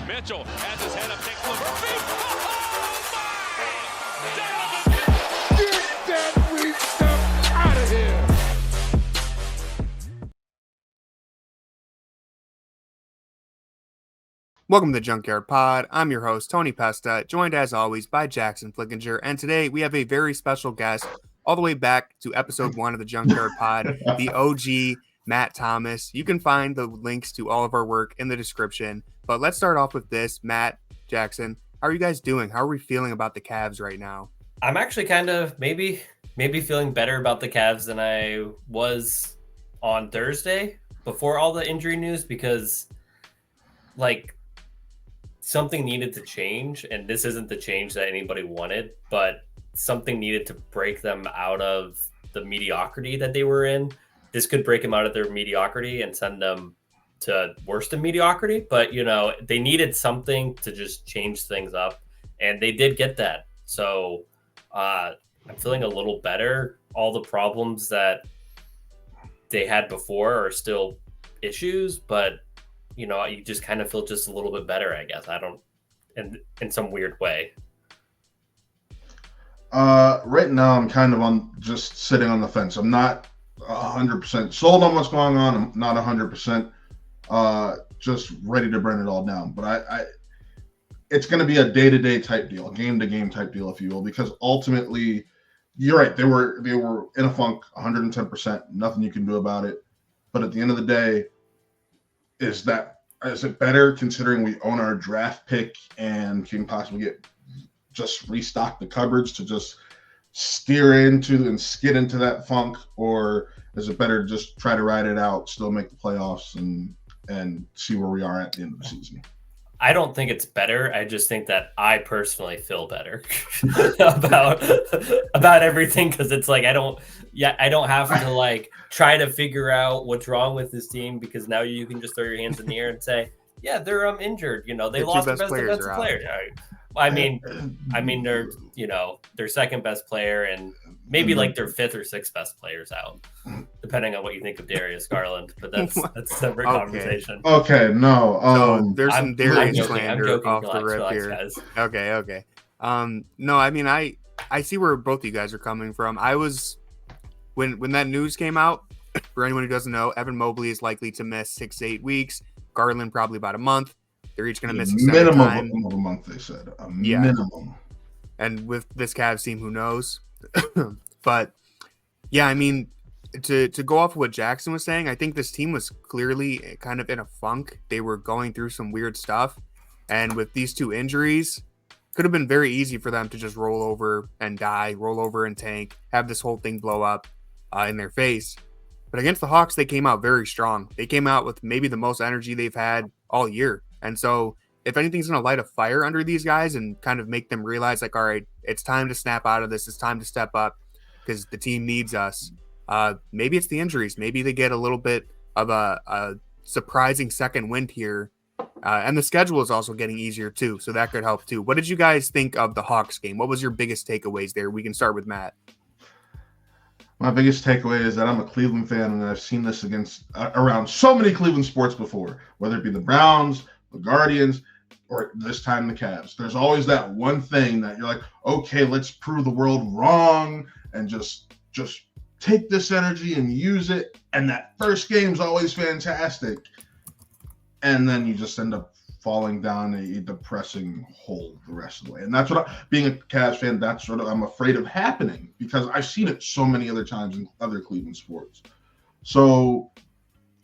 Mitchell has his head up, takes the feet. Oh, my! Donovan! Get that weak stuff out of here! Welcome to Junkyard Pod. I'm your host, Tony Pesta, joined as always by Jackson Flickinger. And today we have a very special guest, all the way back to episode 1 of the Junkyard Pod, the OG Matt Thomas. You can find the links to all of our work in the description. But let's start off with this. Matt, Jackson, how are you guys doing? How are we feeling about the Cavs right now? I'm actually kind of maybe feeling better about the Cavs than I was on Thursday before all the injury news, because something needed to change, and this isn't the change that anybody wanted, but something needed to break them out of the mediocrity that they were in. This could break them out of their mediocrity and send them to worse than mediocrity, but they needed something to just change things up, and they did get that. So I'm feeling a little better. All the problems that they had before are still issues, but you just kind of feel just a little bit better, I guess. I don't, in some weird way. Right now, I'm kind of just sitting on the fence. I'm not 100% sold on what's going on. I'm not 100% just ready to burn it all down. But it's going to be a day-to-day type deal, game-to-game type deal, if you will, because ultimately, you're right. They were in a funk, 110%. Nothing you can do about it. But at the end of the day, is it better, considering we own our draft pick and can possibly just restock the cupboards to just steer into and skid into that funk, or is it better to just try to ride it out, still make the playoffs, and see where we are at the end of the season? I don't think it's better. I just think that I personally feel better about everything, because it's like I don't have to try to figure out what's wrong with this team, because now you can just throw your hands in the air and say, yeah, they're injured. They lost their best defensive player. I mean they're their second best player, and maybe their fifth or sixth best players out, depending on what you think of Darius Garland. But that's a separate conversation. Okay, no. So there's some Darius slander off the rip here. Guys. Okay. No, I mean I see where both you guys are coming from. I was when that news came out. For anyone who doesn't know, Evan Mobley is likely to miss 6 to 8 weeks. Garland probably about a month. They're each going to miss a minimum time. of a month. They said minimum. And with this Cavs team, who knows? But yeah, I mean, to go off of what Jackson was saying, I think this team was clearly kind of in a funk. They were going through some weird stuff, and with these two injuries, could have been very easy for them to just roll over and die, roll over and tank, have this whole thing blow up in their face. But against the Hawks, they came out very strong. They came out with maybe the most energy they've had all year. And so if anything's going to light a fire under these guys and kind of make them realize, all right, it's time to snap out of this. It's time to step up because the team needs us. Maybe it's the injuries. Maybe they get a little bit of a surprising second wind here. And the schedule is also getting easier too. So that could help too. What did you guys think of the Hawks game? What was your biggest takeaways there? We can start with Matt. My biggest takeaway is that I'm a Cleveland fan, and I've seen this around so many Cleveland sports before, whether it be the Browns, the Guardians, or this time the Cavs. There's always that one thing that you're like, okay, let's prove the world wrong and just take this energy and use it. And that first game's always fantastic. And then you just end up falling down a depressing hole the rest of the way. And that's what, being a Cavs fan, that's what I'm afraid of happening, because I've seen it so many other times in other Cleveland sports. So,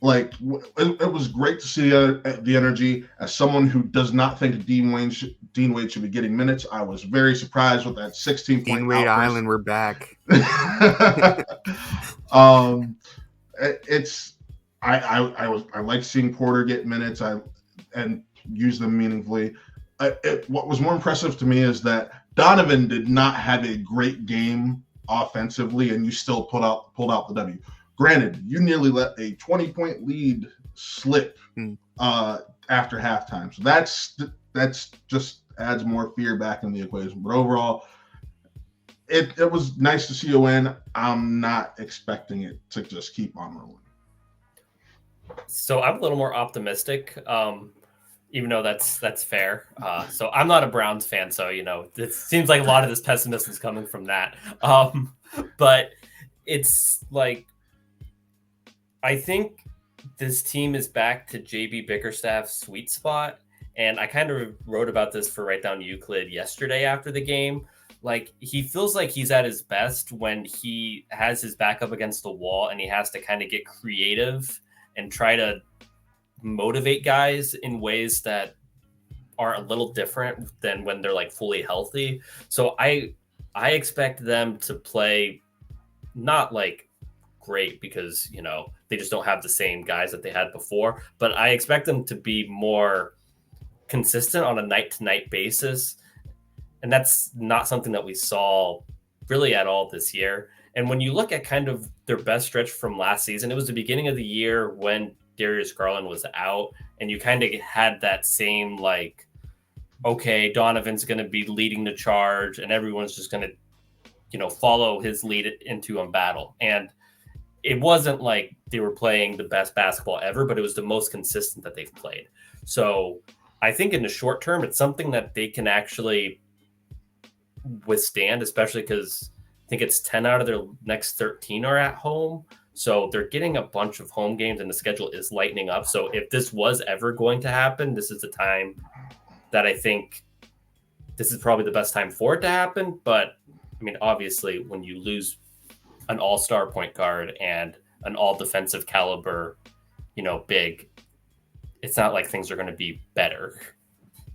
it was great to see the energy. As someone who does not think Dean Wade should be getting minutes, I was very surprised with that 16-point Dean Wade Island, we're back. I like seeing Porter get minutes and use them meaningfully. What was more impressive to me is that Donovan did not have a great game offensively, and you still pulled out the W. Granted, you nearly let a 20-point lead slip after halftime, so that's just adds more fear back in the equation. But overall, it was nice to see a win. I'm not expecting it to just keep on rolling. So I'm a little more optimistic. even though that's fair. So I'm not a Browns fan, so it seems like a lot of this pessimism is coming from that. But it's like I think this team is back to JB Bickerstaff's sweet spot, and I kind of wrote about this for Write Down Euclid yesterday after the game. Like, he feels like he's at his best when he has his back up against the wall and he has to kind of get creative and try to motivate guys in ways that are a little different than when they're like fully healthy. So I expect them to play not like great because, they just don't have the same guys that they had before, but I expect them to be more consistent on a night-to-night basis. And that's not something that we saw really at all this year. And when you look at kind of their best stretch from last season, it was the beginning of the year when Darius Garland was out, and you kind of had that same like, okay, Donovan's going to be leading the charge and everyone's just going to, follow his lead into battle. And it wasn't like they were playing the best basketball ever, but it was the most consistent that they've played. So I think in the short term, it's something that they can actually withstand, especially because I think it's 10 out of their next 13 are at home. So they're getting a bunch of home games and the schedule is lightening up. So if this was ever going to happen, this is the time that I think this is probably the best time for it to happen. But I mean, obviously when you lose an all-star point guard and an all defensive caliber, big, it's not like things are going to be better.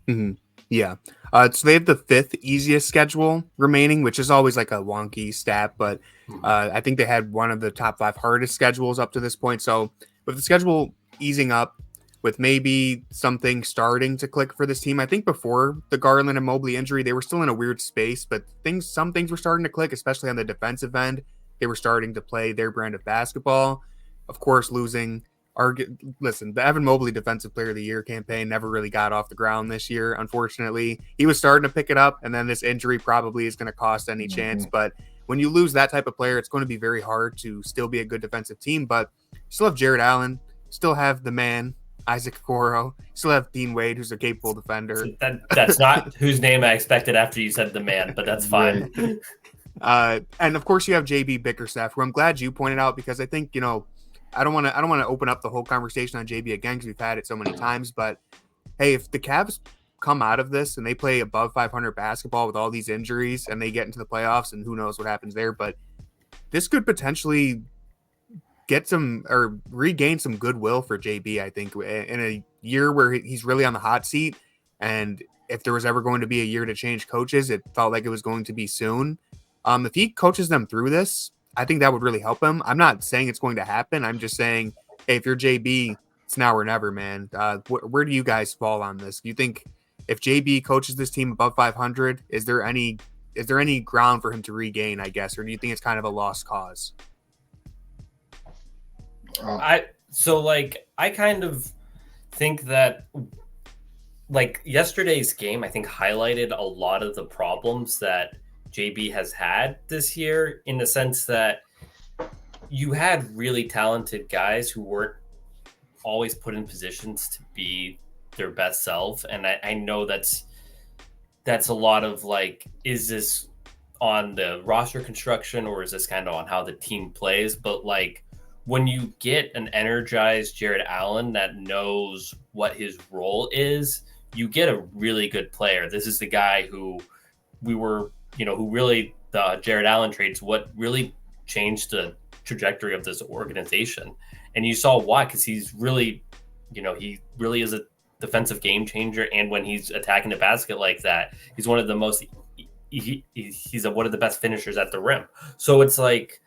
Mm-hmm. Yeah. So they have the 5th easiest schedule remaining, which is always like a wonky stat, but I think they had one of the top 5 hardest schedules up to this point. So with the schedule easing up, with maybe something starting to click for this team, I think before the Garland and Mobley injury, they were still in a weird space, but some things were starting to click, especially on the defensive end. They were starting to play their brand of basketball. Of course, losing the Evan Mobley Defensive Player of the Year campaign never really got off the ground this year, unfortunately. He was starting to pick it up, and then this injury probably is going to cost any chance. But when you lose that type of player, it's going to be very hard to still be a good defensive team. But you still have Jarrett Allen, still have the man, Isaac Okoro, still have Dean Wade, who's a capable defender. That's not whose name I expected after you said the man, but that's fine. And of course you have JB Bickerstaff, who I'm glad you pointed out, because I think, I don't want to open up the whole conversation on JB again because we've had it so many times. But hey, if the Cavs come out of this and they play above 500 basketball with all these injuries and they get into the playoffs, and who knows what happens there, but this could potentially get some or regain some goodwill for JB, I think, in a year where he's really on the hot seat. And if there was ever going to be a year to change coaches, it felt like it was going to be soon. If he coaches them through this, I think that would really help him. I'm not saying it's going to happen. I'm just saying, hey, if you're JB, it's now or never, man. Where do you guys fall on this? Do you think if JB coaches this team above 500, is there any ground for him to regain, I guess, or do you think it's kind of a lost cause? I kind of think that like yesterday's game, I think highlighted a lot of the problems that JB has had this year, in the sense that you had really talented guys who weren't always put in positions to be their best self. And I know that's a lot of like, is this on the roster construction or is this kind of on how the team plays? But like, when you get an energized Jarrett Allen that knows what his role is, you get a really good player. This is the guy who who really, the Jarrett Allen trades, what really changed the trajectory of this organization. And you saw why, because he's really, he really is a defensive game changer. And when he's attacking the basket like that, he's one of the most, he's one of the best finishers at the rim. So it's like,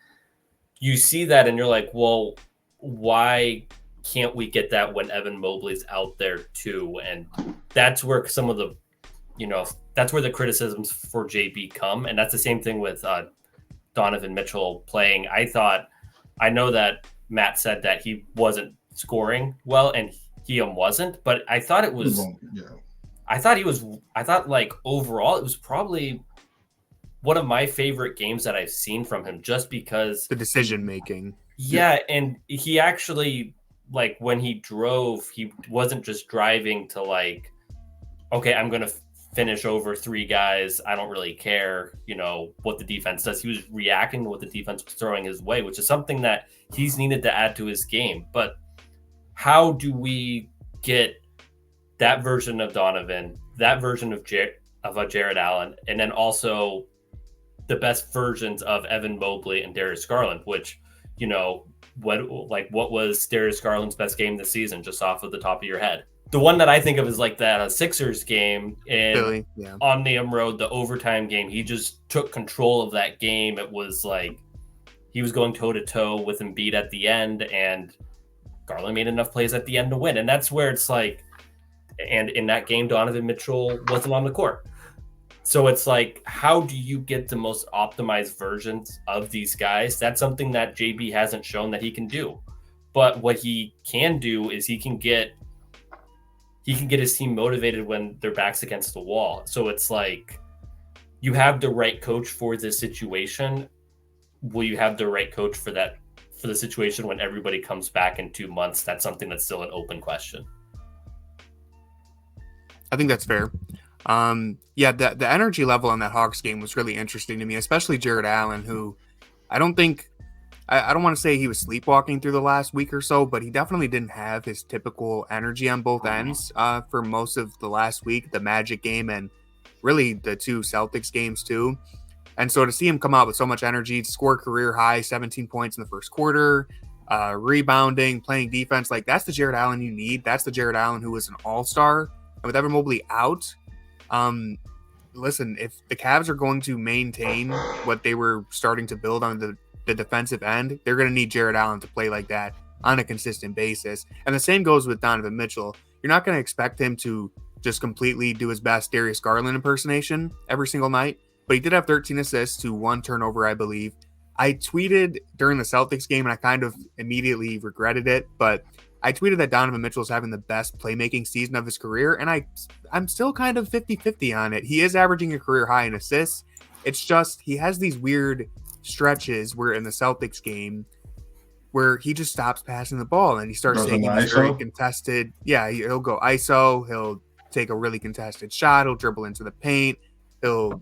you see that and you're like, well, why can't we get that when Evan Mobley's out there too? And that's where some of the, that's where the criticisms for JB come. And that's the same thing with Donovan Mitchell playing. I know that Matt said that he wasn't scoring well, and he wasn't, but I thought it was, I thought like overall, it was probably one of my favorite games that I've seen from him, just because the decision making. Yeah. And he actually like when he drove, he wasn't just driving to like, okay, I'm going to finish over 3 guys. I don't really care, what the defense does. He was reacting to what the defense was throwing his way, which is something that he's needed to add to his game. But how do we get that version of Donovan, that version of Jarrett Allen, and then also the best versions of Evan Mobley and Darius Garland, which, what was Darius Garland's best game this season, just off of the top of your head? The one that I think of is like that Sixers game in Omnium Road, the overtime game. He just took control of that game. It was like he was going toe-to-toe with Embiid at the end, and Garland made enough plays at the end to win. And that's where it's like, and in that game, Donovan Mitchell wasn't on the court. So it's like, how do you get the most optimized versions of these guys? That's something that JB hasn't shown that he can do. But what he can do is he can get his team motivated when their back's against the wall. So it's like, you have the right coach for this situation. Will you have the right coach for the situation when everybody comes back in 2 months? That's something that's still an open question. I think that's fair. The energy level on that Hawks game was really interesting to me, especially Jarrett Allen, who I don't want to say he was sleepwalking through the last week or so, but he definitely didn't have his typical energy on both ends for most of the last week, the Magic game and really the 2 Celtics games too. And so to see him come out with so much energy, score career high 17 points in the first quarter, rebounding, playing defense, like that's the Jarrett Allen you need. That's the Jarrett Allen who was an all-star. And with Evan Mobley out, listen, if the Cavs are going to maintain what they were starting to build on the defensive end, they're going to need Jarrett Allen to play like that on a consistent basis. And the same goes with Donovan Mitchell. You're not going to expect him to just completely do his best Darius Garland impersonation every single night, but he did have 13 assists to 1 turnover, I believe. I tweeted during the Celtics game, and I kind of immediately regretted it, but I tweeted that Donovan Mitchell is having the best playmaking season of his career, and I'm still kind of 50-50 on it. He is averaging a career high in assists. It's just he has these weird stretches where in the Celtics game where he just stops passing the ball and he starts taking these very contested. Yeah, he'll go ISO. He'll take a really contested shot. He'll dribble into the paint. He'll,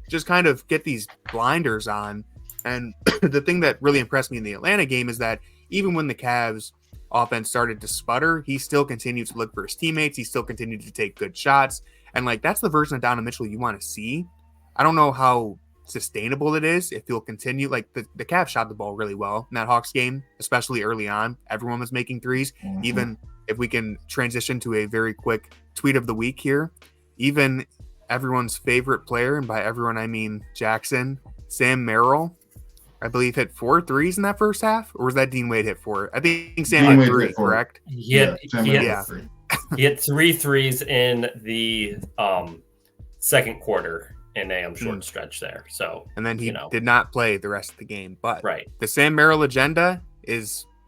just kind of get these blinders on. And the thing that really impressed me in the Atlanta game is that even when the Cavs offense started to sputter, he still continued to look for his teammates. He still continued to take good shots. And that's the version of Donovan Mitchell you want to see. I don't know how sustainable it is if he'll continue. The Cavs shot the ball really well in that Hawks game, especially early on. Everyone was making threes. Mm-hmm. Even if we can transition to a very quick tweet of the week here, even everyone's favorite player, and by everyone I mean Jackson, Sam Merrill, I believe hit 4 threes in that first half, or was that Dean Wade hit 4? I think Sam hit 3, correct? He hit 3 threes in the second quarter in a short stretch there. So, and then he did not play the rest of the game. But right, the Sam Merrill agenda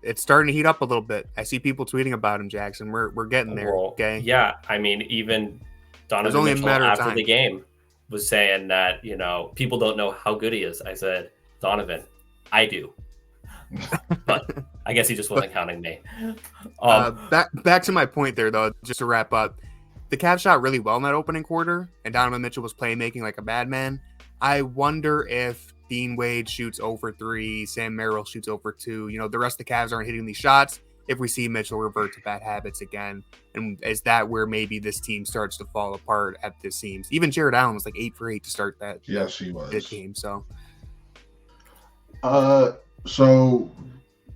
it's starting to heat up a little bit. I see people tweeting about him, Jackson. We're getting there. Okay. Yeah, I mean, even Donovan Mitchell after the game was saying that people don't know how good he is. I said, Donovan, I do. But I guess he just wasn't counting me. Back to my point there, though, just to wrap up. The Cavs shot really well in that opening quarter, and Donovan Mitchell was playmaking like a bad man. I wonder if Dean Wade shoots over 3, Sam Merrill shoots over 2. The rest of the Cavs aren't hitting these shots. If we see Mitchell revert to bad habits again, and is that where maybe this team starts to fall apart at the seams? Even Jarrett Allen was 8 for 8 to start that. Yes, he was. This game, so. So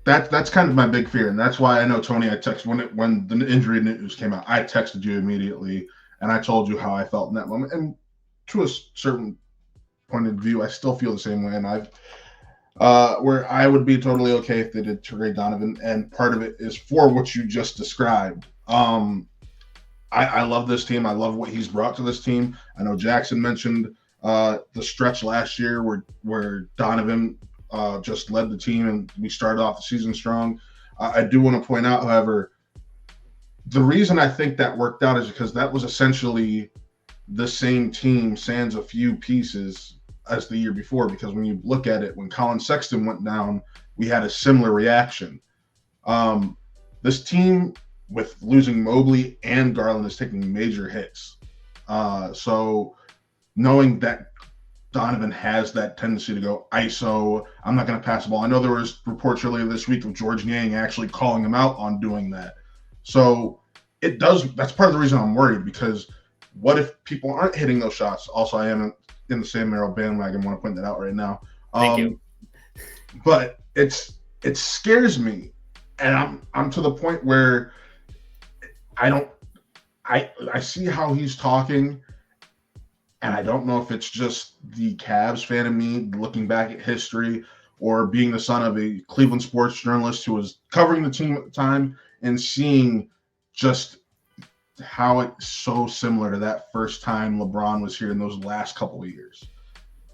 that's kind of my big fear, and that's why I know, Tony, I texted when the injury news came out, I texted you immediately, and I told you how I felt in that moment. And to a certain point of view, I still feel the same way, and I've where I would be totally okay if they did trade Donovan, and part of it is for what you just described. I love this team. I love what he's brought to this team. I know Jackson mentioned the stretch last year where Donovan just led the team and we started off the season strong. I do want to point out, however, the reason I think that worked out is because that was essentially the same team sans a few pieces as the year before, because when you look at it, when Colin Sexton went down, we had a similar reaction. this team with losing Mobley and Garland is taking major hits. So knowing that Donovan has that tendency to go ISO, I'm not going to pass the ball. I know there was reports earlier this week of George Niang actually calling him out on doing that. So it does. That's part of the reason I'm worried, because what if people aren't hitting those shots? Also, I am in the Sam Merrill bandwagon. I want to point that out right now. Thank you. But it scares me, and I'm to the point where I see how he's talking, and I don't know if it's just the Cavs fan in me looking back at history, or being the son of a Cleveland sports journalist who was covering the team at the time and seeing just how it's so similar to that first time LeBron was here in those last couple of years.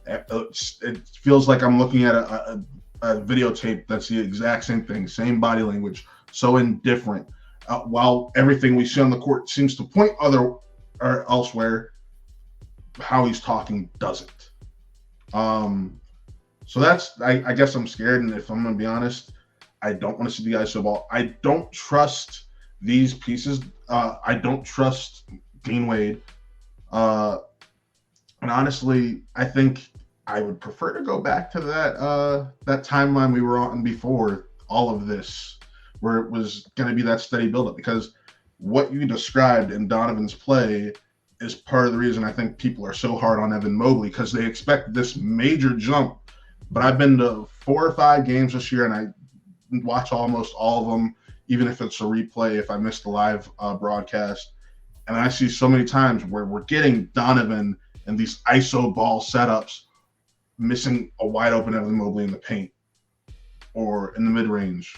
It feels like I'm looking at a videotape that's the exact same thing, same body language, so indifferent. While everything we see on the court seems to point elsewhere, how he's talking doesn't. So that's, I guess I'm scared, and if I'm going to be honest, I don't want to see the ISO ball. I don't trust these pieces. I don't trust Dean Wade. And honestly, I think I would prefer to go back to that timeline we were on before all of this, where it was going to be that steady buildup, because what you described in Donovan's play is part of the reason I think people are so hard on Evan Mobley, because they expect this major jump. But I've been to 4 or 5 games this year, and I watch almost all of them, even if it's a replay, if I missed the live broadcast. And I see so many times where we're getting Donovan and these ISO ball setups, missing a wide open Evan Mobley in the paint or in the mid-range,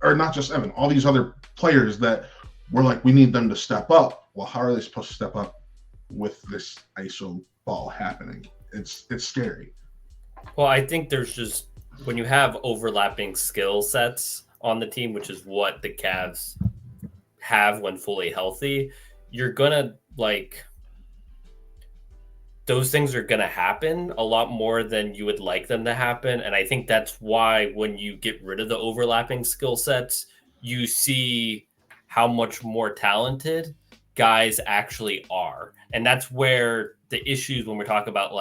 or not just Evan, all these other players that we're like, we need them to step up. Well, how are they supposed to step up with this ISO ball happening? It's scary. Well, I think there's just, when you have overlapping skill sets on the team, which is what the Cavs have when fully healthy, you're gonna those things are gonna happen a lot more than you would like them to happen. And I think that's why when you get rid of the overlapping skill sets, you see how much more talented guys actually are. And that's where the issues, when we talk about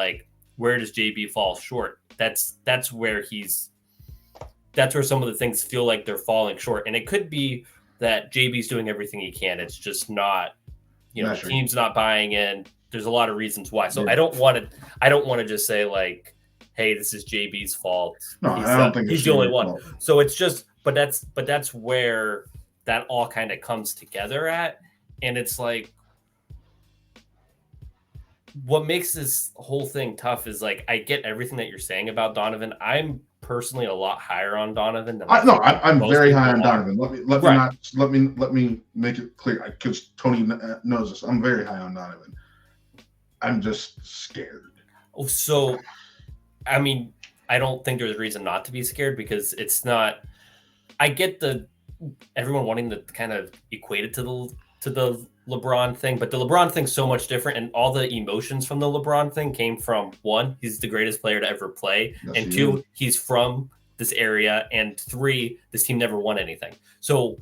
where does JB fall short, that's where some of the things feel like they're falling short. And it could be that JB's doing everything he can. It's just not, the team's not buying in. There's a lot of reasons why. So yeah. I don't want to just say hey, this is JB's fault. No, I don't think he's the only one. Fault. So it's just, but that's where that all kind of comes together at. And it's what makes this whole thing tough is I get everything that you're saying about Donovan. I'm personally a lot higher on Donovan than I'm very high on Donovan. Let me make it clear, because Tony knows this. I'm very high on Donovan. I'm just scared. Oh, so I mean, I don't think there's a reason not to be scared, because it's not. I get everyone wanting to kind of equate it to the LeBron thing, but the LeBron thing's so much different, and all the emotions from the LeBron thing came from, 1, he's the greatest player to ever play, and 2, he's from this area, and 3, this team never won anything. So,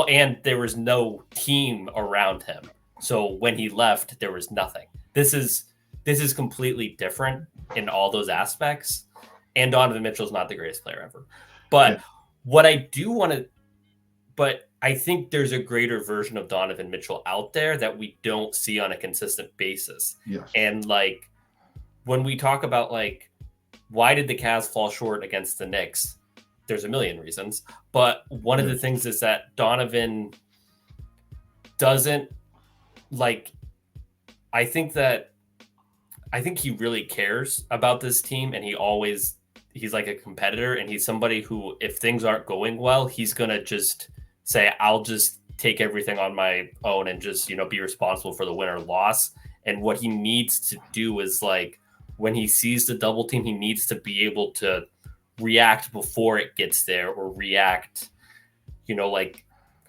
and there was no team around him. So when he left, there was nothing. This is completely different in all those aspects, and Donovan Mitchell's not the greatest player ever. But what I do want to, but I think there's a greater version of Donovan Mitchell out there that we don't see on a consistent basis. Yes. And when we talk about why did the Cavs fall short against the Knicks? There's a million reasons, but one of the things is that Donovan doesn't I think he really cares about this team, and he's like a competitor, and he's somebody who, if things aren't going well, he's going to just say, I'll just take everything on my own and just, be responsible for the win or loss. And what he needs to do is when he sees the double team, he needs to be able to react before it gets there, or react,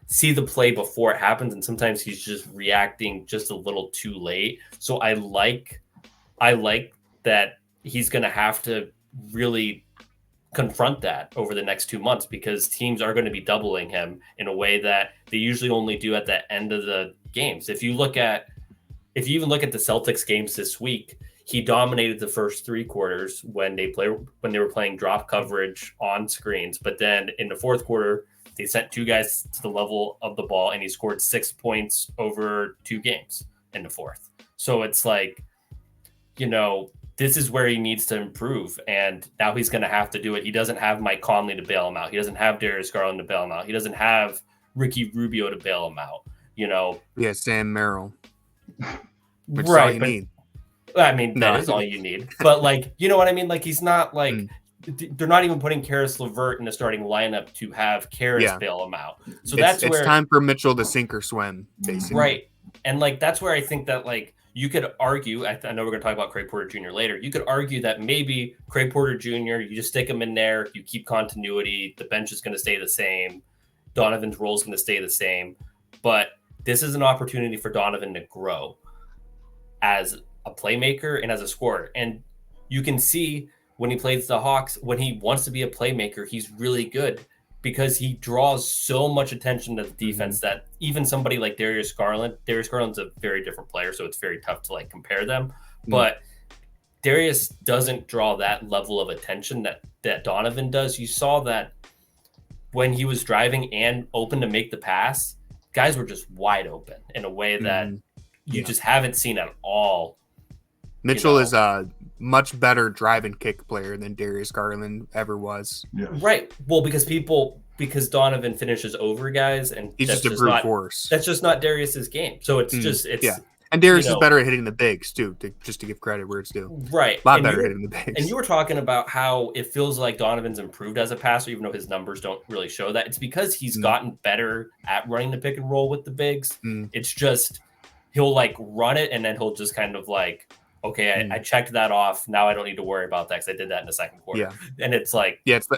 see the play before it happens. And sometimes he's just reacting just a little too late. So I like that he's going to have to really confront that over the next 2 months, because teams are going to be doubling him in a way that they usually only do at the end of the games. If you even look at the Celtics games this week, he dominated the first 3 quarters when they were playing drop coverage on screens. But then in the fourth quarter, they sent 2 guys to the level of the ball, and he scored 6 points over 2 games in the fourth. So it's like, this is where he needs to improve. And now he's going to have to do it. He doesn't have Mike Conley to bail him out. He doesn't have Darius Garland to bail him out. He doesn't have Ricky Rubio to bail him out. Yeah, Sam Merrill. Which Right. is all you need. I mean, that is all you need. But, like, you know what I mean? Like, he's not, like, they're not even putting Karis LeVert in the starting lineup to have Karis bail him out. So it's time for Mitchell to sink or swim, basically. Right. And, like, that's where I think that, like, you could argue, I know we're going to talk about Craig Porter Jr. later. You could argue that maybe Craig Porter Jr., you just stick him in there, you keep continuity, the bench is going to stay the same, Donovan's role is going to stay the same. But this is an opportunity for Donovan to grow as a playmaker and as a scorer. And you can see when he plays the Hawks, when he wants to be a playmaker, he's really good because he draws so much attention to the defense that even somebody like Darius Garland's a very different player, so it's very tough to like compare them. But Darius doesn't draw that level of attention that Donovan does. You saw that when he was driving and open to make the pass, guys were just wide open in a way that you just haven't seen at all. Mitchell is a much better drive and kick player than Darius Garland ever was. Yes. Right. Well, because Donovan finishes over guys, and he's just a brute force. That's just not Darius's game. So it's And Darius is better at hitting the bigs too, just to give credit where it's due. Right. A lot better at hitting the bigs. And you were talking about how it feels like Donovan's improved as a passer, even though his numbers don't really show that. It's because he's gotten better at running the pick and roll with the bigs. It's just he'll like run it, and then he'll just kind of like, okay, I checked that off. Now I don't need to worry about that because I did that in the second quarter. Yeah. And it's like... Yeah, it's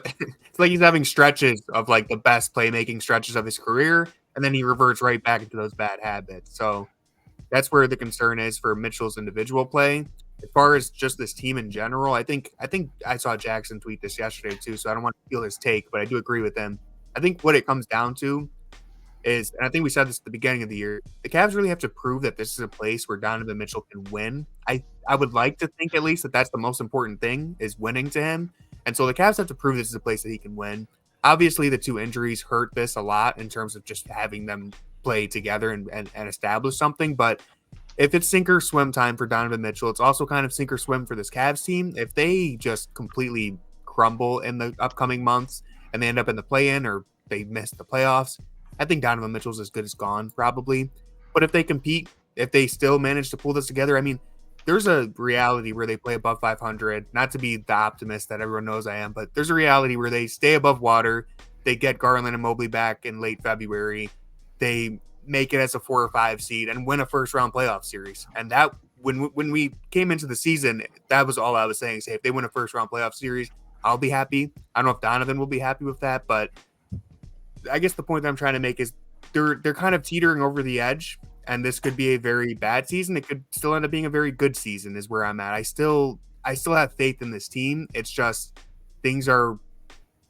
like he's having stretches of like the best playmaking stretches of his career, and then he reverts right back into those bad habits. So that's where the concern is for Mitchell's individual play. As far as just this team in general, I think I saw Jackson tweet this yesterday too, so I don't want to steal his take, but I do agree with him. I think what it comes down to is, and I think we said this at the beginning of the year, the Cavs really have to prove that this is a place where Donovan Mitchell can win. I would like to think at least that that's the most important thing, is winning to him. And so the Cavs have to prove this is a place that he can win. Obviously, the 2 injuries hurt this a lot in terms of just having them play together and establish something. But if it's sink or swim time for Donovan Mitchell, it's also kind of sink or swim for this Cavs team. If they just completely crumble in the upcoming months and they end up in the play-in or they miss the playoffs, I think Donovan Mitchell's as good as gone, probably. But if they compete, if they still manage to pull this together, I mean, there's a reality where they play above 500. Not to be the optimist that everyone knows I am, but there's a reality where they stay above water. They get Garland and Mobley back in late February. They make it as a 4 or 5 seed and win a first-round playoff series. And that, when we came into the season, that was all I was saying. Say, if they win a first-round playoff series, I'll be happy. I don't know if Donovan will be happy with that, but I guess the point that I'm trying to make is they're kind of teetering over the edge, and this could be a very bad season. It could still end up being a very good season is where I'm at. I still have faith in this team. It's just things are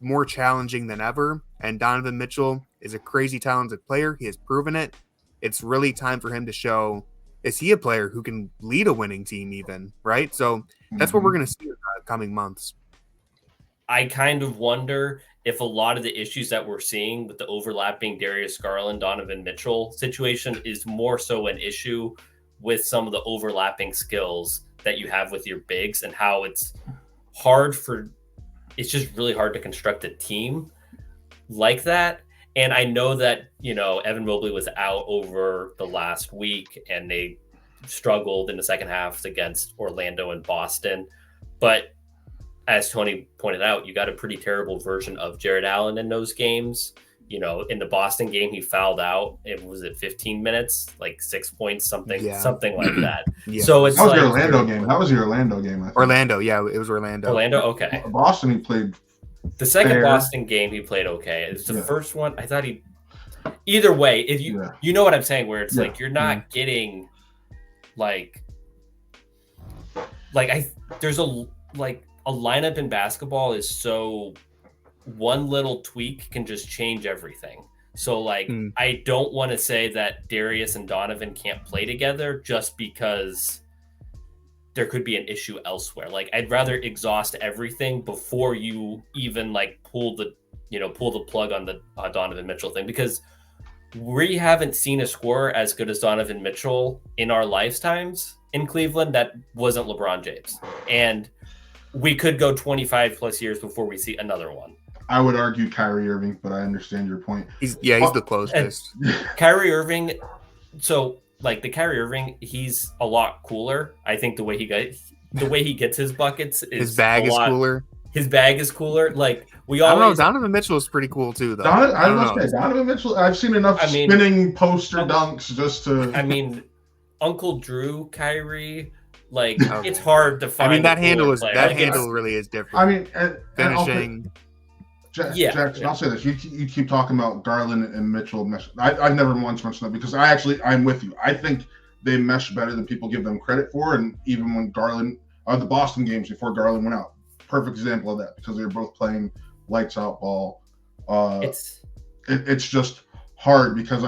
more challenging than ever, and Donovan Mitchell is a crazy talented player. He has proven it. It's really time for him to show, is he a player who can lead a winning team even, right? So that's what we're going to see in the coming months. I kind of wonder if a lot of the issues that we're seeing with the overlapping Darius Garland, Donovan Mitchell situation is more so an issue with some of the overlapping skills that you have with your bigs, and how it's just really hard to construct a team like that. And I know that, Evan Mobley was out over the last week and they struggled in the second half against Orlando and Boston. But as Tony pointed out, you got a pretty terrible version of Jarrett Allen in those games. In the Boston game, he fouled out. It was 15 minutes, like 6 points, something like that. Yeah. So it's that was the Orlando game. That was the Orlando game. I think. Orlando, yeah, it was Orlando. Orlando, okay. Boston, he played. The second fair. Boston game, he played okay. It's the first one. I thought he. Either way, if you know what I'm saying, where it's like you're not getting, a lineup in basketball is so one little tweak can just change everything. So like, I don't want to say that Darius and Donovan can't play together just because there could be an issue elsewhere. Like, I'd rather exhaust everything before you even like pull the plug on the Donovan Mitchell thing, because we haven't seen a scorer as good as Donovan Mitchell in our lifetimes in Cleveland that wasn't LeBron James. And we could go 25 plus years before we see another one. I would argue Kyrie Irving, but I understand your point. He's the closest. Kyrie Irving, so like the Kyrie Irving, he's a lot cooler. I think the way he gets his buckets is his bag is cooler. His bag is cooler. Like I don't know. Donovan Mitchell is pretty cool too, though. Donovan Mitchell. I've seen enough spinning poster dunks just to. I mean, Uncle Jrue, Kyrie. Like it's hard to find. I mean, that handle really is different. I mean, finishing. Jackson, I'll say this: you keep talking about Garland and Mitchell. I've never once mentioned that because I'm with you. I think they mesh better than people give them credit for, and even when Garland, the Boston games before Garland went out, perfect example of that because they were both playing lights out ball. It's just hard because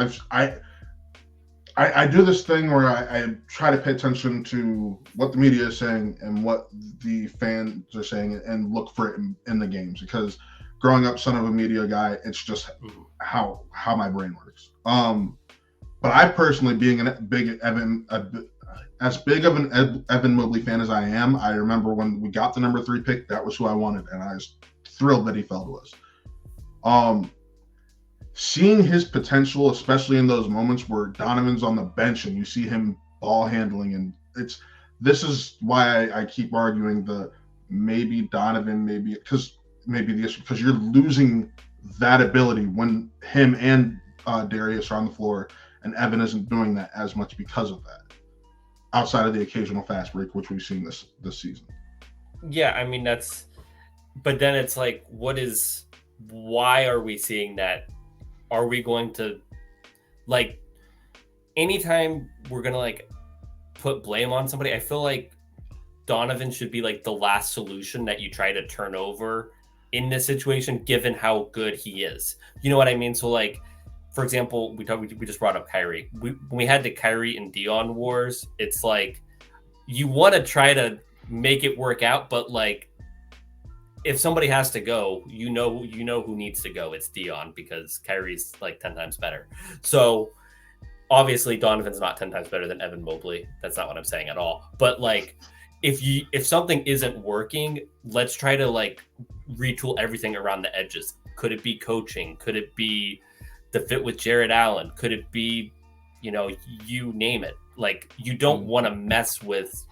I do this thing where I try to pay attention to what the media is saying and what the fans are saying and look for it in the games because growing up son of a media guy, it's just how my brain works. But I personally, being as big of an Evan Mobley fan as I am, I remember when we got the number 3 pick, that was who I wanted, and I was thrilled that he fell to us. Seeing his potential, especially in those moments where Donovan's on the bench and you see him ball handling, and this is why I keep arguing maybe Donovan, because you're losing that ability when him and Darius are on the floor, and Evan isn't doing that as much because of that. Outside of the occasional fast break, which we've seen this season. Yeah, I mean but then it's like, why are we seeing that? Are we going to, like, anytime we're gonna like put blame on somebody, I feel like Donovan should be like the last solution that you try to turn over in this situation, given how good he is. You know what I mean? So like, for example, we just brought up Kyrie. When we had the Kyrie and Dion wars, it's like you want to try to make it work out, but like if somebody has to go, you know who needs to go. It's Dion because Kyrie's like 10 times better. So obviously Donovan's not 10 times better than Evan Mobley. That's not what I'm saying at all. But like if something isn't working, let's try to like retool everything around the edges. Could it be coaching? Could it be the fit with Jarrett Allen? Could it be, you name it? Like, you don't want to mess with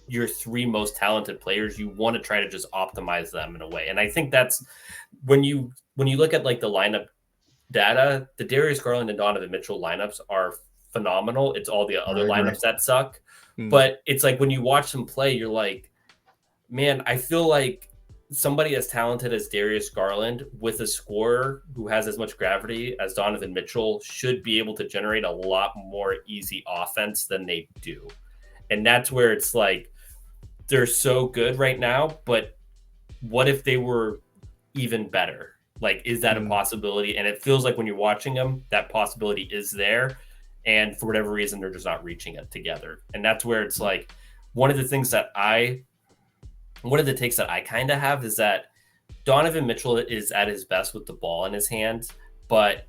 your 3 most talented players. You want to try to just optimize them in a way. And I think that's when you look at like the lineup data, the Darius Garland and Donovan Mitchell lineups are phenomenal. It's all the other lineups that suck. But it's like when you watch them play, you're like, man, I feel like somebody as talented as Darius Garland with a scorer who has as much gravity as Donovan Mitchell should be able to generate a lot more easy offense than they do. And that's where it's like, they're so good right now, but what if they were even better? Like, is that a possibility? And it feels like when you're watching them, that possibility is there. And for whatever reason, they're just not reaching it together. And that's where it's like, one of the takes that I kind of have is that Donovan Mitchell is at his best with the ball in his hands, but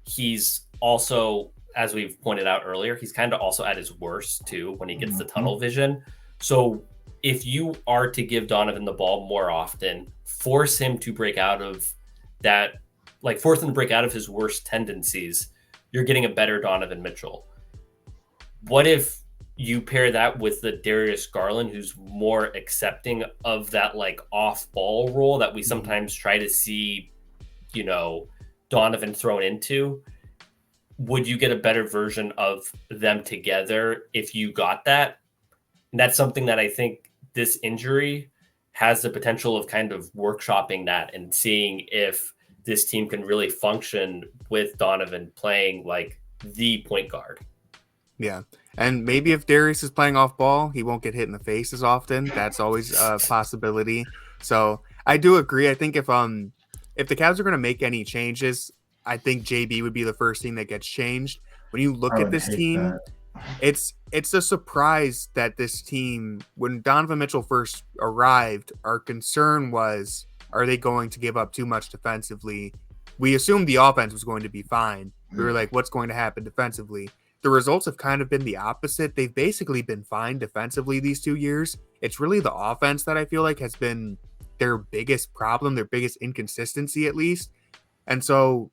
he's also, as we've pointed out earlier, he's kind of also at his worst too when he gets the tunnel vision. So if you are to give Donovan the ball more often, force him to break out of that, like force him to break out of his worst tendencies, you're getting a better Donovan Mitchell. What if you pair that with the Darius Garland, who's more accepting of that like off ball role that we sometimes try to see, Donovan thrown into? Would you get a better version of them together if you got that? And that's something that I think this injury has the potential of kind of workshopping that and seeing if this team can really function with Donovan playing like the point guard. Yeah. And maybe if Darius is playing off ball, he won't get hit in the face as often. That's always a possibility. So I do agree. I think if the Cavs are going to make any changes, I think JB would be the first thing that gets changed. When you look I at would this hate team, that. it's a surprise that this team, when Donovan Mitchell first arrived, our concern was, are they going to give up too much defensively? We assumed the offense was going to be fine. We were like, what's going to happen defensively? The results have kind of been the opposite. They've basically been fine defensively these 2 years. It's really the offense that I feel like has been their biggest problem, their biggest inconsistency at least. And so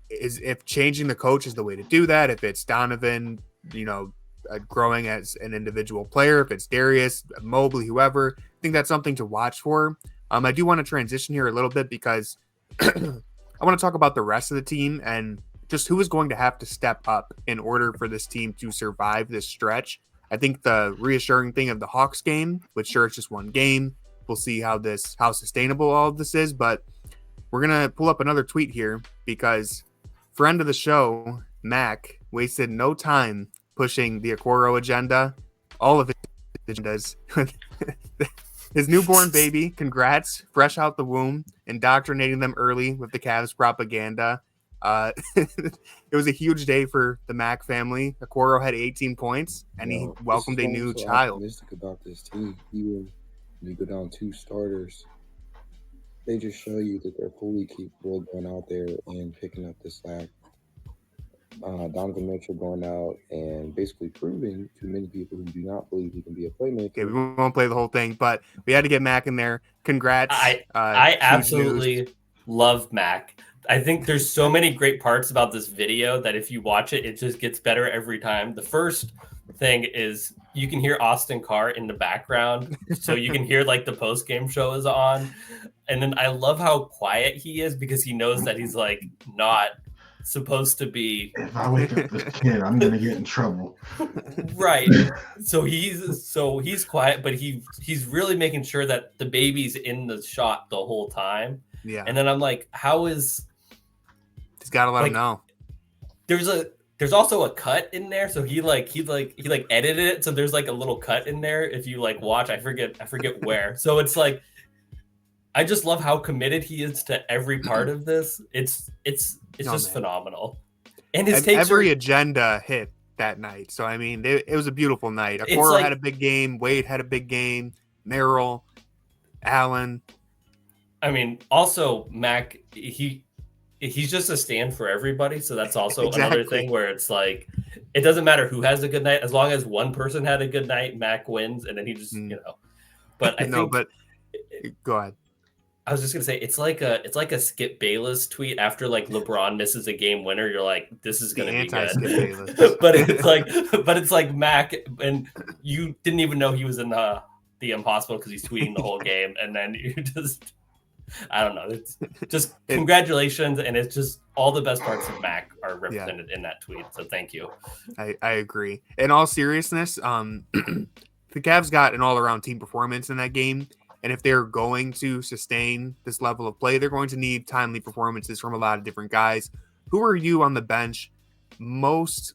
if changing the coach is the way to do that, if it's Donovan, growing as an individual player, if it's Darius, Mobley, whoever, I think that's something to watch for. I do want to transition here a little bit because I want to talk about the rest of the team and just who is going to have to step up in order for this team to survive this stretch. I think the reassuring thing of the Hawks game, which sure it's just one game, we'll see how sustainable all of this is, but we're going to pull up another tweet here because friend of the show, Mac, wasted no time pushing the Okoro agenda, all of his agendas. His newborn baby, congrats, fresh out the womb, indoctrinating them early with the Cavs propaganda. It was a huge day for the Mac family. Okoro had 18 points, and he welcomed a new child. Optimistic about this team, even when you go down 2 starters, they just show you that they're fully capable of going out there and picking up the slack. Donovan Mitchell going out and basically proving to many people who do not believe he can be a playmaker. Okay, we won't play the whole thing, but we had to get Mac in there. Congrats. I absolutely love Mac. I think there's so many great parts about this video that if you watch it, it just gets better every time. The first thing is you can hear Austin Carr in the background, so you can hear like the post-game show is on. And then I love how quiet he is because he knows that he's like not supposed to be. If I wake up this kid, I'm gonna get in trouble. Right. So he's quiet, but he's really making sure that the baby's in the shot the whole time. Yeah. And then I'm like, how is he's got to let him know. There's also a cut in there, so he edited it, so there's like a little cut in there. If you like watch, I forget where. So it's like, I just love how committed he is to every part of this. It's just phenomenal. And his takes every agenda hit that night. So I mean, it was a beautiful night. Okoro had a big game. Wade had a big game. Merrill, Allen. I mean, also Mac, he's just a stand for everybody. So that's also another thing where it's like, it doesn't matter who has a good night. As long as one person had a good night, Mac wins. And then he just, but I think. But go ahead. I was just gonna say it's like a Skip Bayless tweet after like LeBron misses a game winner. You're like, this is gonna be good. but it's like Mac, and you didn't even know he was in the impossible because he's tweeting the whole game, and then you just, I don't know. It's just congratulations, and it's just all the best parts of Mac are represented in that tweet. So thank you. I agree. In all seriousness, the Cavs got an all-around team performance in that game. And if they're going to sustain this level of play, they're going to need timely performances from a lot of different guys. Who are you on the bench most,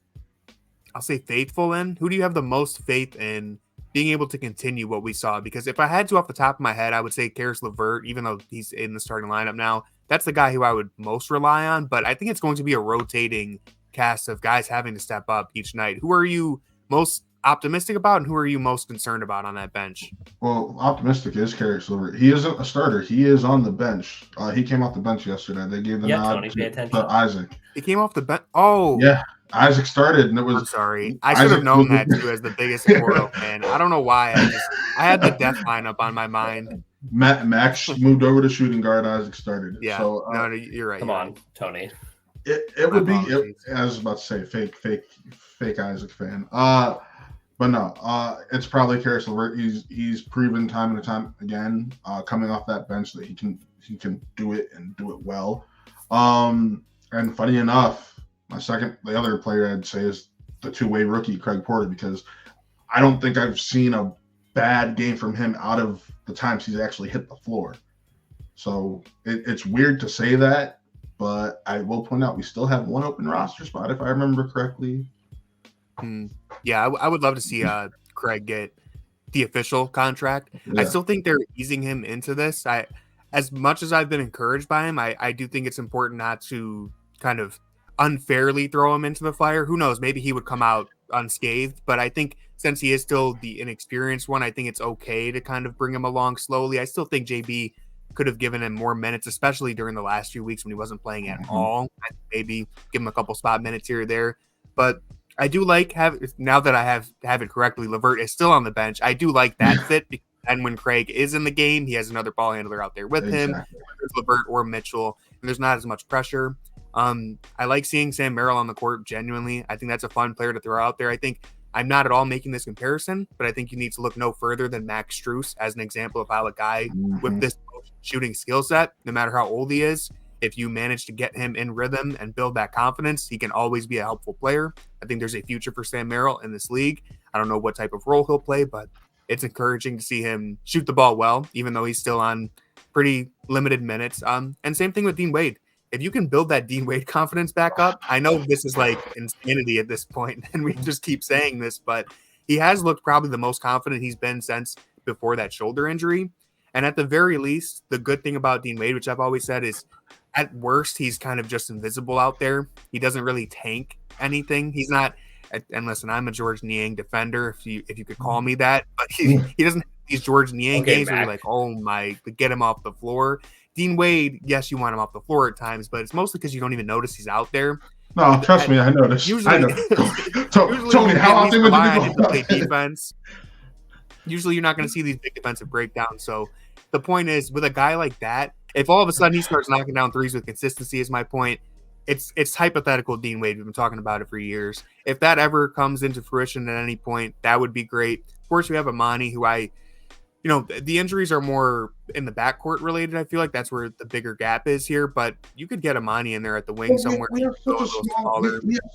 I'll say, faithful in? Who do you have the most faith in being able to continue what we saw? Because if I had to off the top of my head, I would say Caris LeVert, even though he's in the starting lineup now. That's the guy who I would most rely on. But I think it's going to be a rotating cast of guys having to step up each night. Who are you most optimistic about, and who are you most concerned about on that bench? Well, optimistic is Caris LeVert. He isn't a starter. He is on the bench. He came off the bench yesterday. They gave the nod to Isaac. He came off the bench. Oh, yeah. Isaac started, and it was. I'm sorry. I should have known that too as the biggest Okoro fan. I don't know why. I had the death lineup on my mind. Max moved over to shooting guard. Isaac started. Yeah. So, no, you're right. Come on, Tony. It would be. I was about to say fake Isaac fan. But no, it's probably Caris LeVert. He's proven time and time again, coming off that bench, that he can do it and do it well. And funny enough, the other player I'd say is the two-way rookie Craig Porter, because I don't think I've seen a bad game from him out of the times he's actually hit the floor. So it's weird to say that, but I will point out we still have one open roster spot, if I remember correctly. Yeah, I would love to see Craig get the official contract. Yeah. I still think they're easing him into this. As much as I've been encouraged by him, I do think it's important not to kind of unfairly throw him into the fire. Who knows? Maybe he would come out unscathed, but I think since he is still the inexperienced one, I think it's okay to kind of bring him along slowly. I still think JB could have given him more minutes, especially during the last few weeks when he wasn't playing at all. Maybe give him a couple spot minutes here or there. But I do like now that I have it correctly, LeVert is still on the bench. I do like that fit, and when Craig is in the game, he has another ball handler out there with him, whether it's LeVert or Mitchell, and there's not as much pressure. I like seeing Sam Merrill on the court, genuinely. I think that's a fun player to throw out there. I think I'm not at all making this comparison, but I think you need to look no further than Max Strus as an example of how a guy with this shooting skill set, no matter how old he is, if you manage to get him in rhythm and build that confidence, he can always be a helpful player. I think there's a future for Sam Merrill in this league. I don't know what type of role he'll play, but it's encouraging to see him shoot the ball well, even though he's still on pretty limited minutes. And same thing with Dean Wade. If you can build that Dean Wade confidence back up, I know this is like insanity at this point, and we just keep saying this, but he has looked probably the most confident he's been since before that shoulder injury. And at the very least, the good thing about Dean Wade, which I've always said, is at worst, he's kind of just invisible out there. He doesn't really tank anything. He's not, and listen, I'm a George Niang defender, if you could call me that, but he doesn't have these George Niang games where you're like, oh my, get him off the floor. Dean Wade, yes, you want him off the floor at times, but it's mostly because you don't even notice he's out there. No, trust me, I noticed. Usually, I know. Tony, how often would you play defense? Usually, you're not going to see these big defensive breakdowns. So the point is, with a guy like that, if all of a sudden he starts knocking down threes with consistency, is my point. It's hypothetical Dean Wade. We've been talking about it for years. If that ever comes into fruition at any point, that would be great. Of course, we have Emoni, who the injuries are more in the backcourt related. I feel like that's where the bigger gap is here, but you could get Emoni in there at the wing somewhere. We have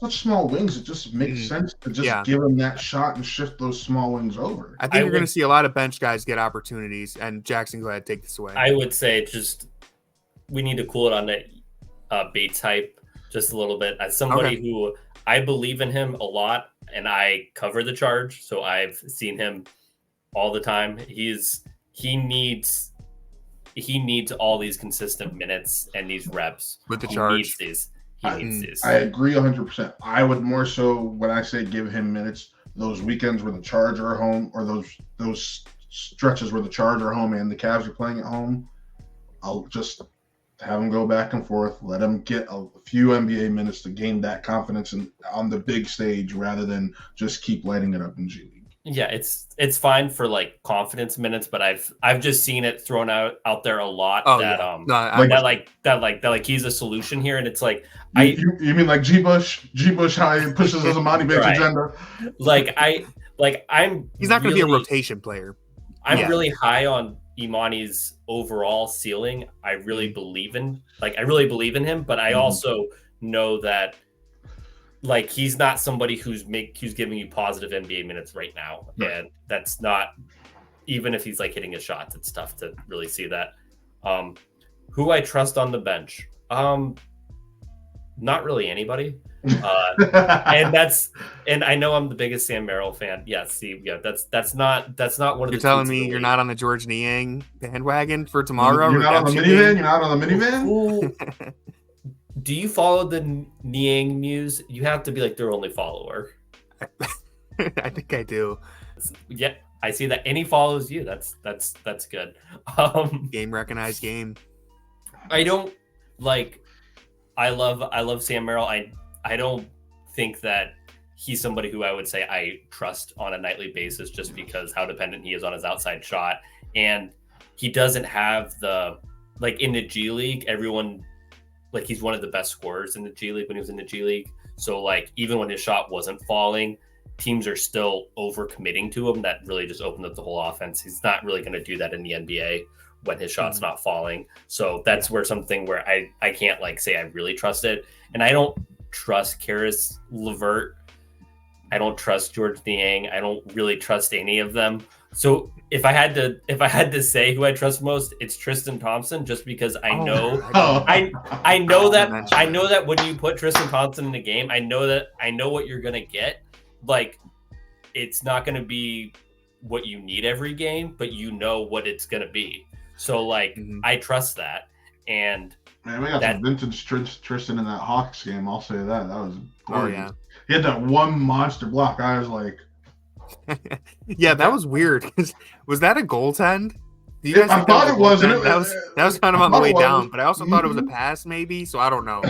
such small wings. It just makes sense to just give him that shot and shift those small wings over. I think you're going to see a lot of bench guys get opportunities. And Jackson, go ahead, take this away. I would say just we need to cool it on that Bates hype just a little bit. As somebody who I believe in him a lot, and I cover the Charge, so I've seen him all the time. He needs all these consistent minutes and these reps with the Charge. He needs these. I agree 100%. I would more so, when I say give him minutes, those weekends where the Charge are home, or those stretches where the Charge are home and the Cavs are playing at home, I'll just have him go back and forth, let him get a few NBA minutes to gain that confidence on the big stage, rather than just keep lighting it up in G League. Yeah, it's fine for like confidence minutes, but I've just seen it thrown out there a lot that he's a solution here, and it's like you mean like G Bush how he pushes his Emoni bench agenda? He's not going to be a rotation player. I'm really high on Imani's overall ceiling. I really believe in him, but I also know that he's not somebody who's giving you positive NBA minutes right now. Right. And that's not, even if he's hitting his shots, it's tough to really see that. Who I trust on the bench? Not really anybody. And I know I'm the biggest Sam Merrill fan. That's not one of the. You're telling me you're not on the George Niang bandwagon for tomorrow? You're not on the minivan? You're not on the minivan? Do you follow the Niang Muse? You have to be their only follower. I think I do. Yeah, I see that. And he follows you. That's good. Game recognized game. I don't I love Sam Merrill. I don't think that he's somebody who I would say I trust on a nightly basis, just because how dependent he is on his outside shot. And he doesn't have the, in the G League, everyone, he's one of the best scorers in the G League when he was in the G League. So even when his shot wasn't falling, teams are still overcommitting to him. That really just opened up the whole offense. He's not really going to do that in the NBA when his shot's not falling. So that's where I can't say I really trust it. And I don't trust Karis LeVert. I don't trust George Niang. I don't really trust any of them. So if I had to say who I trust most, it's Tristan Thompson, just because I know that when you put Tristan Thompson in the game, I know what you're gonna get. like it's not going to be what you need every game, but you know what it's going to be. So like I trust that. And man, we got some vintage Tristan in that Hawks game. I'll say that was gorgeous. Oh yeah, he had that one monster block. I was like, yeah, that was weird. Was that a goaltend? I thought it was. That was kind of on the way down, but I also thought it was a pass, maybe. So I don't know.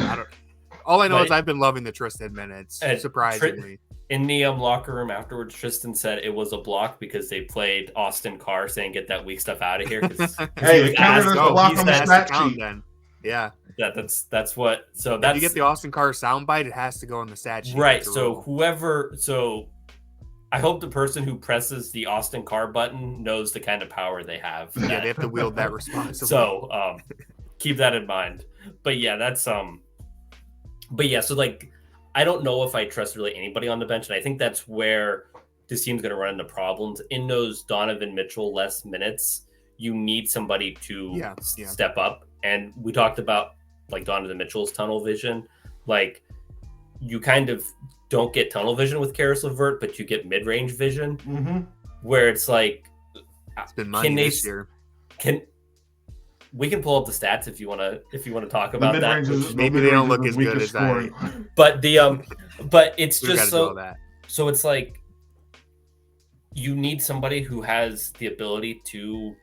All I know is I've been loving the Tristan minutes, surprisingly. In the locker room afterwards, Tristan said it was a block because they played Austin Carr saying, "Get that weak stuff out of here." Hey, counted as a block on the stat sheet. Then. Yeah. That's what. So that's if you get the Austin Carr soundbite, it has to go on the stat sheet. Right. So I hope the person who presses the Austin Carr button knows the kind of power they have. Yeah, they have to wield that responsibly. So keep that in mind. But yeah, so like I don't know if I trust really anybody on the bench, and I think that's where this team's going to run into problems. In those Donovan Mitchell less minutes, you need somebody to step up. And we talked about like Donovan Mitchell's tunnel vision. Like you kind of don't get tunnel vision with Caris LeVert, but you get mid-range vision, where it's like, it's been money this year. We can pull up the stats if you want to talk about that. Maybe they don't look as good as I. But but it's just so it's like you need somebody who has the ability to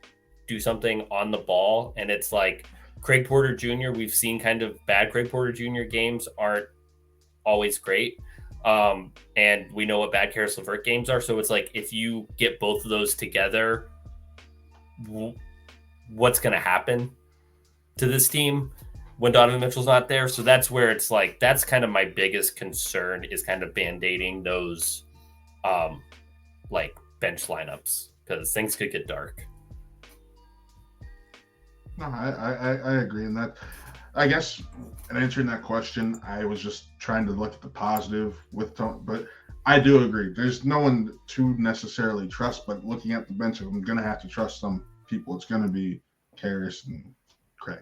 do something on the ball, and it's like Craig Porter Jr. We've seen kind of bad Craig Porter Jr. games aren't always great. And we know what bad Caris LeVert games are. So it's like, if you get both of those together, what's going to happen to this team when Donovan Mitchell's not there? So that's where it's like, that's kind of my biggest concern, is kind of band-aiding those, like bench lineups, because things could get dark. No, I agree in that. I guess in answering that question, I was just trying to look at the positive with Tony, but I do agree. There's no one to necessarily trust, but looking at the bench, if I'm going to have to trust some people, it's going to be Caris and Craig.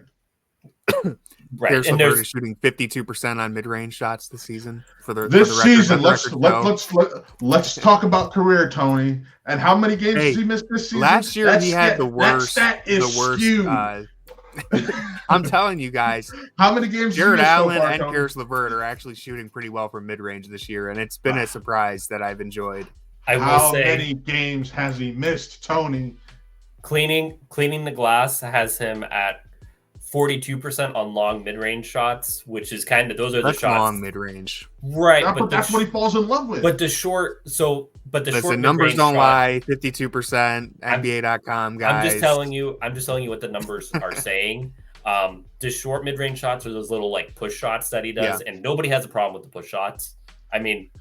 Right. Caris LeVert is shooting 52% on mid-range shots this season. This season, let's talk about career, Tony. And how many games did he miss this season? Last year he had the worst. Skewed. I'm telling you guys, how many games? Jarrett Allen and Caris LeVert are actually shooting pretty well from mid-range this year, and it's been a surprise that I've enjoyed. How many games has he missed, Tony? Cleaning the glass has him at 42% on long mid-range shots, which is kind of the shots. Long mid-range, right? But that's what he falls in love with. But the short numbers don't lie. 52%. NBA.com guys. I'm just telling you what the numbers are saying. The short mid-range shots are those little like push shots that he does, and nobody has a problem with the push shots. I mean,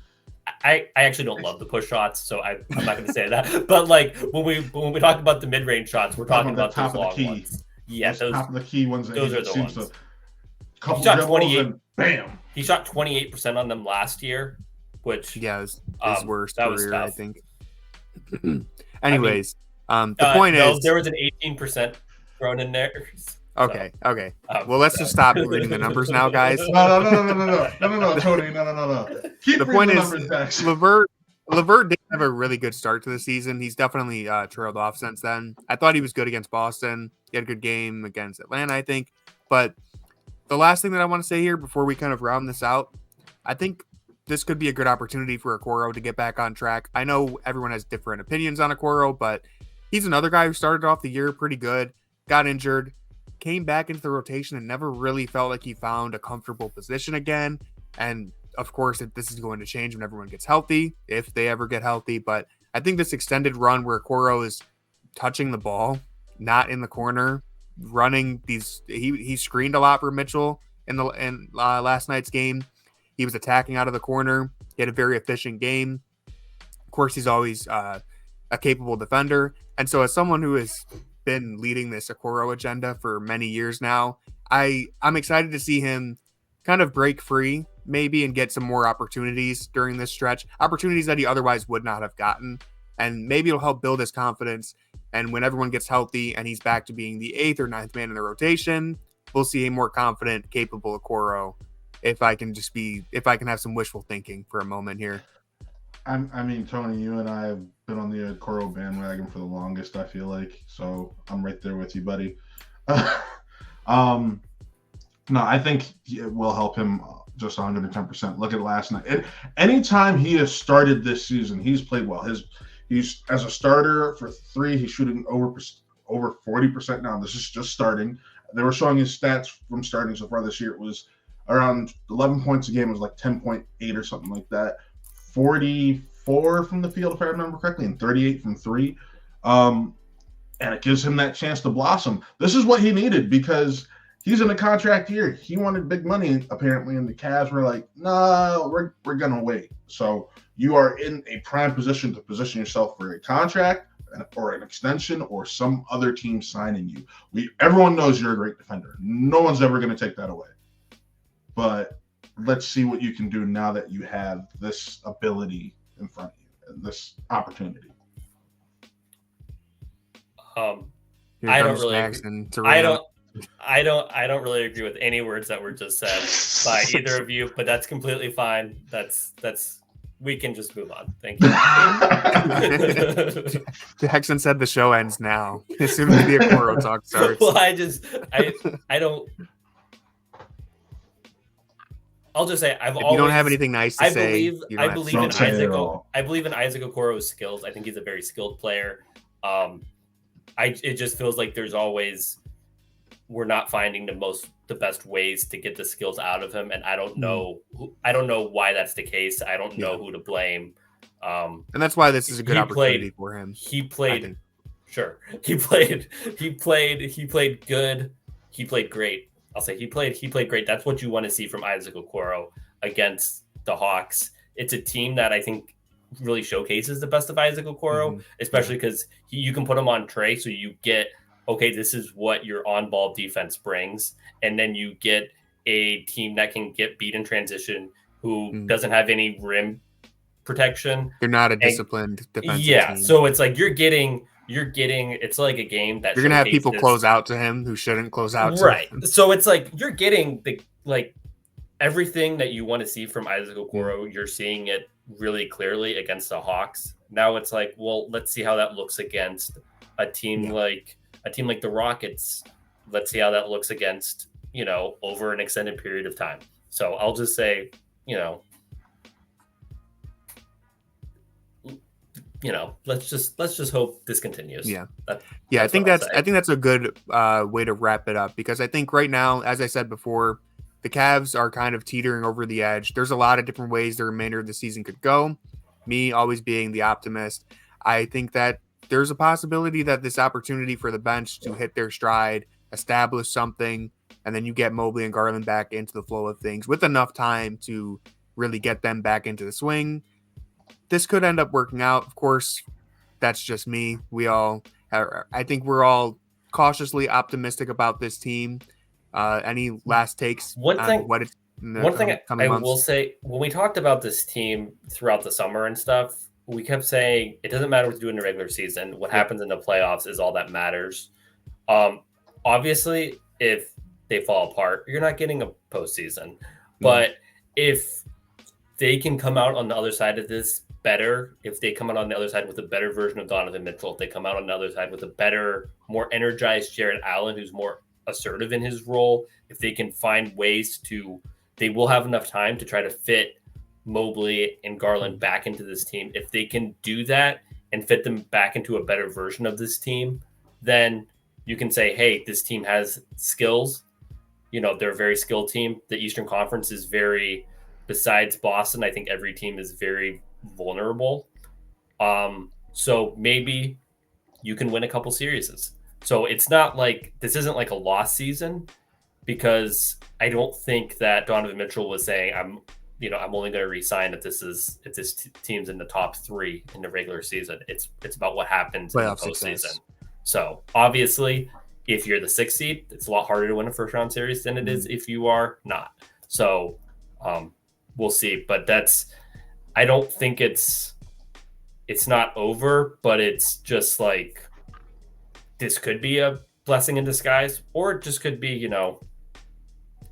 I actually don't love the push shots, so I'm not going to say that. But like when we talk about the mid-range shots, we're talking about those long ones. Yeah, those top of the key ones. Those are the ones. He shot 28. Bam. He shot 28% on them last year, which his worst career, I think. Anyways, the point is there was an 18% thrown in there. Okay. Well, let's just stop reading the numbers now, guys. No, Tony, no. Keep the point is, numbers, LeVert did have a really good start to the season. He's definitely trailed off since then. I thought he was good against Boston. He had a good game against Atlanta, I think. But the last thing that I want to say here before we kind of round this out, I think this could be a good opportunity for Okoro to get back on track. I know everyone has different opinions on Okoro, but he's another guy who started off the year pretty good, got injured, came back into the rotation, and never really felt like he found a comfortable position again. And of course, this is going to change when everyone gets healthy, if they ever get healthy. But I think this extended run where Okoro is touching the ball, not in the corner, running these, he screened a lot for Mitchell in last night's game. He was attacking out of the corner. He had a very efficient game. Of course, he's always a capable defender. And so as someone who has been leading this Okoro agenda for many years now, I'm excited to see him kind of break free maybe and get some more opportunities during this stretch, opportunities that he otherwise would not have gotten. And maybe it'll help build his confidence. And when everyone gets healthy and he's back to being the 8th or 9th man in the rotation, we'll see a more confident, capable Okoro. If I can have some wishful thinking for a moment here. I mean, Tony, you and I have been on the Okoro bandwagon for the longest, I feel like. So I'm right there with you, buddy. No, I think it will help him just 110%. Look at last night. Anytime he has started this season, he's played well. He's as a starter for 3, he's shooting over 40% now. This is just starting. They were showing his stats from starting so far this year. It was around 11 points a game. It was like 10.8 or something like that. 44 from the field, if I remember correctly, and 38 from 3. And it gives him that chance to blossom. This is what he needed because he's in a contract year. He wanted big money, apparently, and the Cavs were like, no, we're going to wait. So you are in a prime position to position yourself for a contract or an extension or some other team signing you. Everyone knows you're a great defender. No one's ever going to take that away. But let's see what you can do now that you have this ability in front of you and this opportunity. I don't really agree with any words that were just said by either of you, but that's completely fine. That's we can just move on. Thank you. Jackson said the show ends now. As soon as the Okoro talk starts. Well, I don't. I'll just say you don't have anything nice to say. I believe in Isaac Okoro's skills. I think he's a very skilled player. It just feels like there's always we're not finding the best ways to get the skills out of him, and I don't know why that's the case. I don't know who to blame. And that's why this is a good opportunity for him. He played good. He played great. I'll say he played great. That's what you want to see from Isaac Okoro against the Hawks. It's a team that I think really showcases the best of Isaac Okoro, especially because you can put him on Trey, so you get, okay, this is what your on-ball defense brings, and then you get a team that can get beat in transition, who doesn't have any rim protection. They're not a disciplined defensive team. So it's like you're getting. It's like a game that you're gonna have people close out to him who shouldn't close out to him. Right. So it's like you're getting everything that you want to see from Isaac Okoro. You're seeing it really clearly against the Hawks. Now it's like, well, let's see how that looks against a team like the Rockets. Let's see how that looks against, over an extended period of time. So I'll just say, let's just hope this continues. I think that's a good way to wrap it up, because I think right now, as I said before, the Cavs are kind of teetering over the edge. There's a lot of different ways the remainder of the season could go. Me always being the optimist, I think that there's a possibility that this opportunity for the bench to hit their stride, establish something, and then you get Mobley and Garland back into the flow of things with enough time to really get them back into the swing. This could end up working out. Of course, that's just me. I think we're all cautiously optimistic about this team. Any last takes? One thing I will say, when we talked about this team throughout the summer and stuff, we kept saying it doesn't matter what you do in the regular season. What happens in the playoffs is all that matters. Obviously, if they fall apart, you're not getting a postseason. But if they can come out on the other side of this better, if they come out on the other side with a better version of Donovan Mitchell, if they come out on the other side with a better, more energized Jarrett Allen, who's more assertive in his role, if they can find ways they will have enough time to try to fit Mobley and Garland back into this team. If they can do that and fit them back into a better version of this team, then you can say, hey, this team has skills. They're a very skilled team. The Eastern Conference is besides Boston, I think every team is very vulnerable. So maybe you can win a couple series. So it's not like this isn't like a lost season, because I don't think that Donovan Mitchell was saying I'm only going to resign if this team's in the top 3 in the regular season. It's about what happens in the postseason. So obviously, if you're the 6th seed, it's a lot harder to win a first round series than it is if you are not. So we'll see. But I don't think it's not over, but it's just like this could be a blessing in disguise, or it just could be,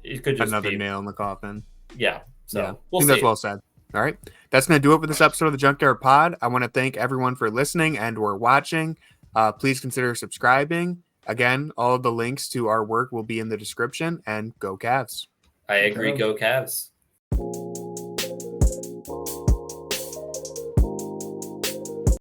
it could just another be nail in the coffin. Yeah. So we'll see. That's well said. All right. That's going to do it for this episode of the Junkyard Pod. I want to thank everyone for listening and or watching. Please consider subscribing. Again, all of the links to our work will be in the description, and go Cavs. I agree. Go Cavs.